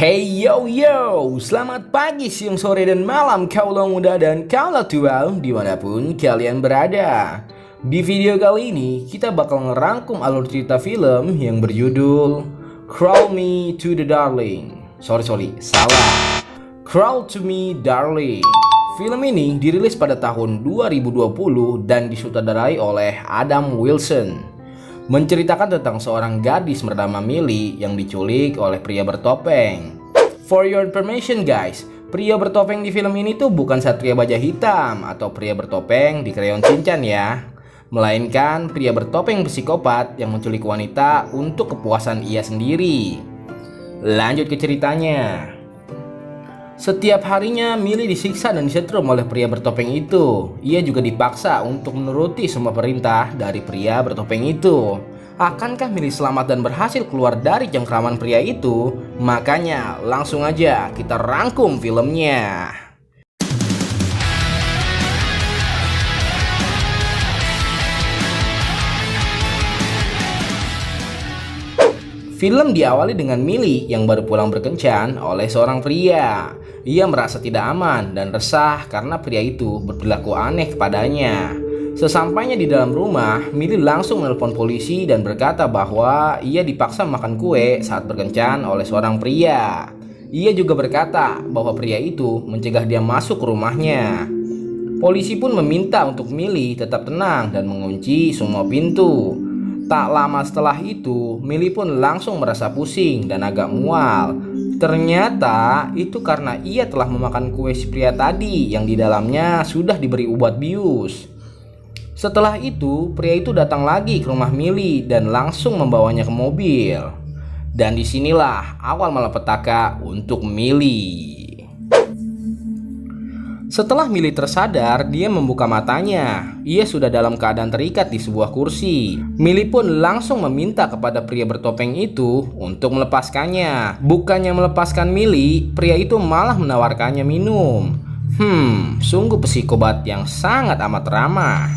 Hey yo yo, selamat pagi, siang, sore, dan malam kaulah muda dan kaulah tua dimanapun kalian berada. Di video kali ini kita bakal ngerangkum alur cerita film yang berjudul Crawl Me to the Darling. Salah. Crawl to Me Darling. Film ini dirilis pada tahun 2020 dan disutradarai oleh Adam Wilson. Menceritakan tentang seorang gadis bernama Millie yang diculik oleh pria bertopeng. For your information guys, pria bertopeng di film ini tuh bukan Satria Baja Hitam atau pria bertopeng di Crayon Shinchan ya, melainkan pria bertopeng psikopat yang menculik wanita untuk kepuasan ia sendiri. Lanjut ke ceritanya. Setiap harinya Millie disiksa dan disetrum oleh pria bertopeng itu. Ia juga dipaksa untuk menuruti semua perintah dari pria bertopeng itu. Akankah Millie selamat dan berhasil keluar dari cengkraman pria itu? Makanya langsung aja kita rangkum filmnya. Film diawali dengan Millie yang baru pulang berkencan oleh seorang pria. Ia merasa tidak aman dan resah karena pria itu berperilaku aneh kepadanya. Sesampainya di dalam rumah, Millie langsung menelpon polisi dan berkata bahwa ia dipaksa makan kue saat berkencan oleh seorang pria. Ia juga berkata bahwa pria itu mencegah dia masuk ke rumahnya. Polisi pun meminta untuk Millie tetap tenang dan mengunci semua pintu. Tak lama setelah itu, Millie pun langsung merasa pusing dan agak mual. Ternyata itu karena ia telah memakan kue si pria tadi yang di dalamnya sudah diberi obat bius. Setelah itu, pria itu datang lagi ke rumah Millie dan langsung membawanya ke mobil. Dan disinilah awal malapetaka untuk Millie. Setelah Millie tersadar, dia membuka matanya. Ia sudah dalam keadaan terikat di sebuah kursi. Millie pun langsung meminta kepada pria bertopeng itu untuk melepaskannya. Bukannya melepaskan Millie, pria itu malah menawarkannya minum. Sungguh psikopat yang sangat amat ramah.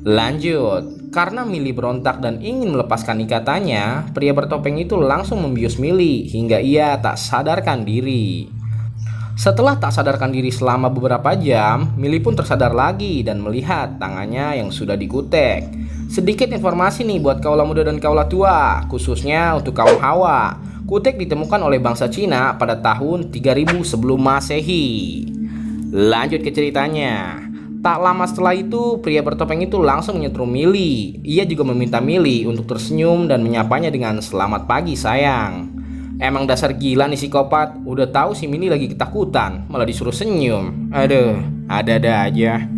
Lanjut. Karena Millie berontak dan ingin melepaskan ikatannya, pria bertopeng itu langsung membius Millie hingga ia tak sadarkan diri. Setelah tak sadarkan diri selama beberapa jam, Millie pun tersadar lagi dan melihat tangannya yang sudah dikutek. Sedikit informasi nih buat kaulah muda dan kaulah tua, khususnya untuk kaum Hawa. Kutek ditemukan oleh bangsa Cina pada tahun 3000 sebelum Masehi. Lanjut ke ceritanya. Tak lama setelah itu, pria bertopeng itu langsung menyetrum Millie. Ia juga meminta Millie untuk tersenyum dan menyapanya dengan "Selamat pagi sayang." Emang dasar gila nih psikopat. Udah tahu si Millie lagi ketakutan, malah disuruh senyum. Aduh, ada-ada aja.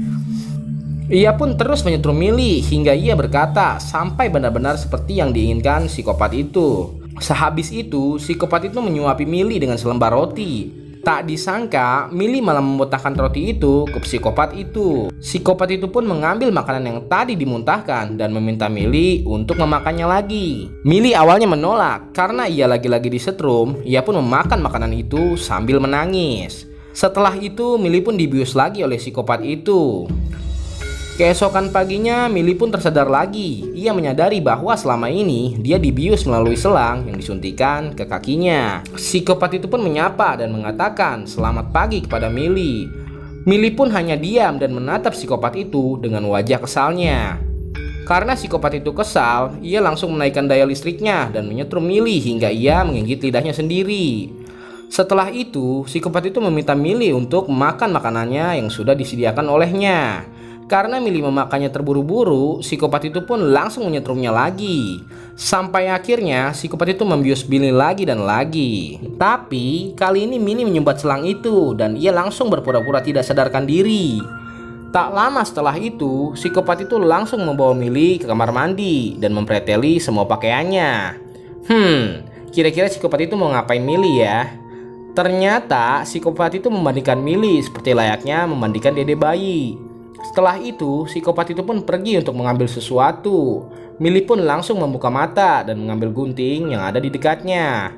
Ia pun terus menyetrum Millie hingga ia berkata sampai benar-benar seperti yang diinginkan psikopat itu. Sehabis itu, psikopat itu menyuapi Millie dengan selembar roti. Tak disangka, Millie malah memuntahkan roti itu ke psikopat itu. Psikopat itu pun mengambil makanan yang tadi dimuntahkan dan meminta Millie untuk memakannya lagi. Millie awalnya menolak karena ia lagi-lagi disetrum. Ia pun memakan makanan itu sambil menangis. Setelah itu, Millie pun dibius lagi oleh psikopat itu. Keesokan paginya, Millie pun tersadar lagi. Ia menyadari bahwa selama ini dia dibius melalui selang yang disuntikan ke kakinya. Psikopat itu pun menyapa dan mengatakan "Selamat pagi" kepada Millie. Millie pun hanya diam dan menatap psikopat itu dengan wajah kesalnya. Karena psikopat itu kesal, ia langsung menaikkan daya listriknya dan menyetrum Millie hingga ia menggigit lidahnya sendiri. Setelah itu, psikopat itu meminta Millie untuk makan makanannya yang sudah disediakan olehnya. Karena Millie memakannya terburu-buru, psikopat itu pun langsung menyetrumnya lagi. Sampai akhirnya psikopat itu membius Millie lagi dan lagi. Tapi kali ini Millie menyumbat selang itu dan ia langsung berpura-pura tidak sadarkan diri. Tak lama setelah itu, psikopat itu langsung membawa Millie ke kamar mandi dan mempreteli semua pakaiannya. Kira-kira psikopat itu mau ngapain Millie ya? Ternyata psikopat itu membandingkan Millie seperti layaknya memandikan dede bayi. Setelah itu, psikopat itu pun pergi untuk mengambil sesuatu. Millie pun langsung membuka mata dan mengambil gunting yang ada di dekatnya.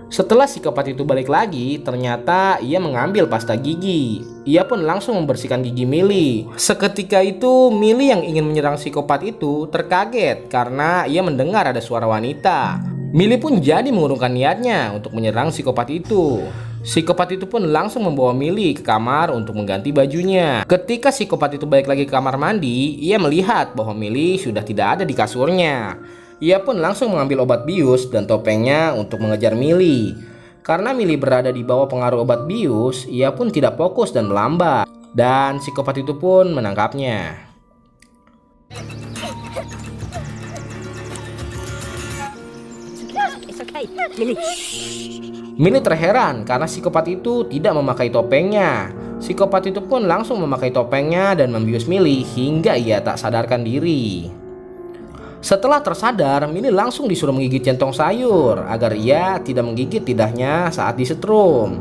Setelah psikopat itu balik lagi, ternyata ia mengambil pasta gigi. Ia pun langsung membersihkan gigi Millie. Seketika itu, Millie yang ingin menyerang psikopat itu terkaget karena ia mendengar ada suara wanita. Millie pun jadi mengurungkan niatnya untuk menyerang psikopat itu. Psikopat itu pun langsung membawa Millie ke kamar untuk mengganti bajunya. Ketika psikopat itu balik lagi ke kamar mandi, ia melihat bahwa Millie sudah tidak ada di kasurnya. Ia pun langsung mengambil obat bius dan topengnya untuk mengejar Millie. Karena Millie berada di bawah pengaruh obat bius, ia pun tidak fokus dan melambat. Dan psikopat itu pun menangkapnya. Millie terheran karena psikopat itu tidak memakai topengnya. Psikopat itu pun langsung memakai topengnya dan membius Millie hingga ia tak sadarkan diri. Setelah tersadar, Millie langsung disuruh menggigit centong sayur agar ia tidak menggigit lidahnya saat disetrum.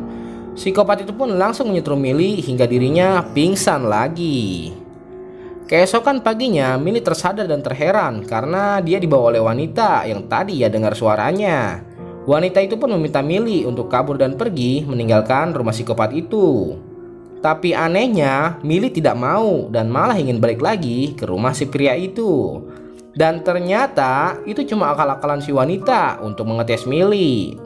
Psikopat itu pun langsung menyetrum Millie hingga dirinya pingsan lagi. Keesokan paginya, Millie tersadar dan terheran karena dia dibawa oleh wanita yang tadi ia dengar suaranya. Wanita itu pun meminta Millie untuk kabur dan pergi meninggalkan rumah psikopat itu. Tapi anehnya, Millie tidak mau dan malah ingin balik lagi ke rumah si pria itu. Dan ternyata itu cuma akal-akalan si wanita untuk mengetes Millie.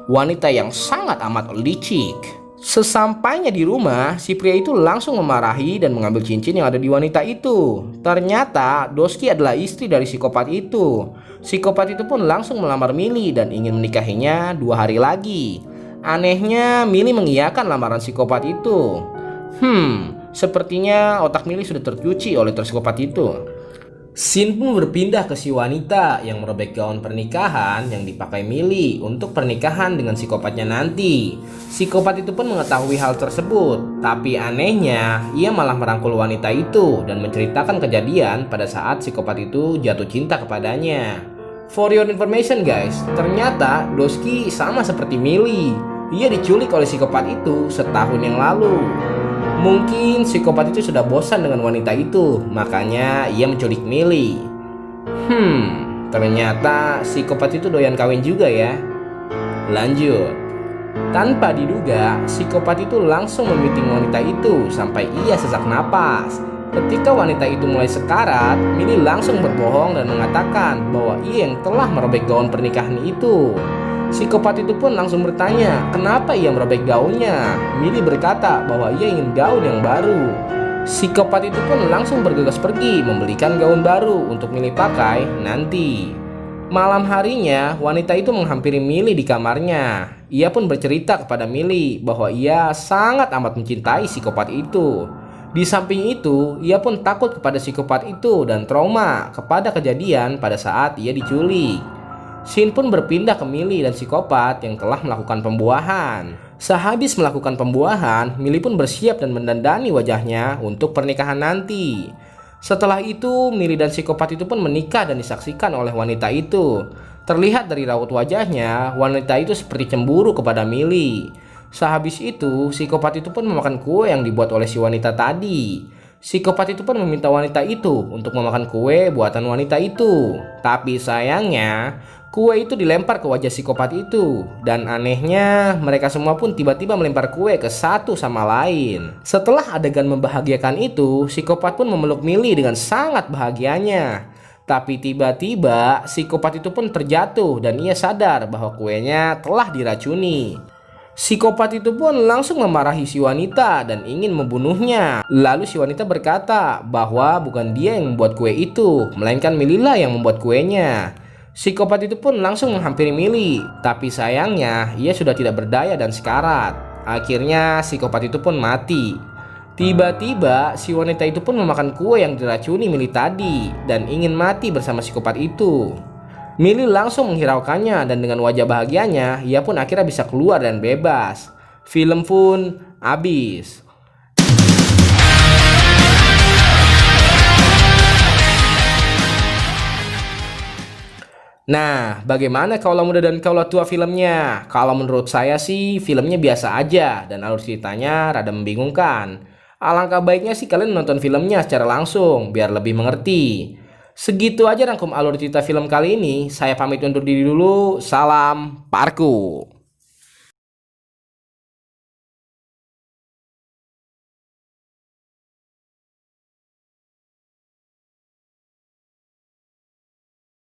Wanita yang sangat amat licik. Sesampainya di rumah, si pria itu langsung memarahi dan mengambil cincin yang ada di wanita itu. Ternyata Doski adalah istri dari psikopat itu. Psikopat itu pun langsung melamar Millie dan ingin menikahinya 2 hari lagi. Anehnya, Millie mengiyakan lamaran psikopat itu. Sepertinya otak Millie sudah tercuci oleh psikopat itu. Scene pun berpindah ke si wanita yang merobek gaun pernikahan yang dipakai Millie untuk pernikahan dengan psikopatnya nanti. Psikopat itu pun mengetahui hal tersebut, tapi anehnya ia malah merangkul wanita itu dan menceritakan kejadian pada saat psikopat itu jatuh cinta kepadanya. For your information guys, ternyata Doski sama seperti Millie. Ia diculik oleh psikopat itu setahun yang lalu. Mungkin psikopat itu sudah bosan dengan wanita itu, makanya ia menculik Millie. Ternyata psikopat itu doyan kawin juga ya. Lanjut. Tanpa diduga, psikopat itu langsung memiting wanita itu sampai ia sesak napas. Ketika wanita itu mulai sekarat, Millie langsung berbohong dan mengatakan bahwa ia yang telah merobek gaun pernikahan itu. Psikopat itu pun langsung bertanya kenapa ia merobek gaunnya. Millie berkata bahwa ia ingin gaun yang baru. Psikopat itu pun langsung bergegas pergi membelikan gaun baru untuk Millie pakai nanti. Malam harinya, wanita itu menghampiri Millie di kamarnya. Ia pun bercerita kepada Millie bahwa ia sangat amat mencintai psikopat itu. Di samping itu, ia pun takut kepada psikopat itu dan trauma kepada kejadian pada saat ia diculik. Scene pun berpindah ke Millie dan psikopat yang telah melakukan pembuahan. Sehabis melakukan pembuahan, Millie pun bersiap dan mendandani wajahnya untuk pernikahan nanti. Setelah itu, Millie dan psikopat itu pun menikah dan disaksikan oleh wanita itu. Terlihat dari raut wajahnya, wanita itu seperti cemburu kepada Millie. Sehabis itu, psikopat itu pun memakan kue yang dibuat oleh si wanita tadi. Psikopat itu pun meminta wanita itu untuk memakan kue buatan wanita itu. Tapi sayangnya, kue itu dilempar ke wajah psikopat itu. Dan anehnya, mereka semua pun tiba-tiba melempar kue ke satu sama lain. Setelah adegan membahagiakan itu, psikopat pun memeluk Millie dengan sangat bahagianya. Tapi tiba-tiba, psikopat itu pun terjatuh dan ia sadar bahwa kuenya telah diracuni. Psikopat itu pun langsung memarahi si wanita dan ingin membunuhnya. Lalu si wanita berkata bahwa bukan dia yang membuat kue itu, melainkan Millie lah yang membuat kuenya. Psikopat itu pun langsung menghampiri Millie, tapi sayangnya ia sudah tidak berdaya dan sekarat. Akhirnya psikopat itu pun mati. Tiba-tiba si wanita itu pun memakan kue yang diracuni Millie tadi dan ingin mati bersama psikopat itu. Millie langsung menghiraukannya dan dengan wajah bahagianya, ia pun akhirnya bisa keluar dan bebas. Film pun habis. Nah, bagaimana kaulah muda dan kaulah tua filmnya? Kalau menurut saya sih filmnya biasa aja dan alur ceritanya rada membingungkan. Alangkah baiknya sih kalian nonton filmnya secara langsung biar lebih mengerti. Segitu aja rangkum alur cerita film kali ini. Saya pamit undur diri dulu. Salam Parku.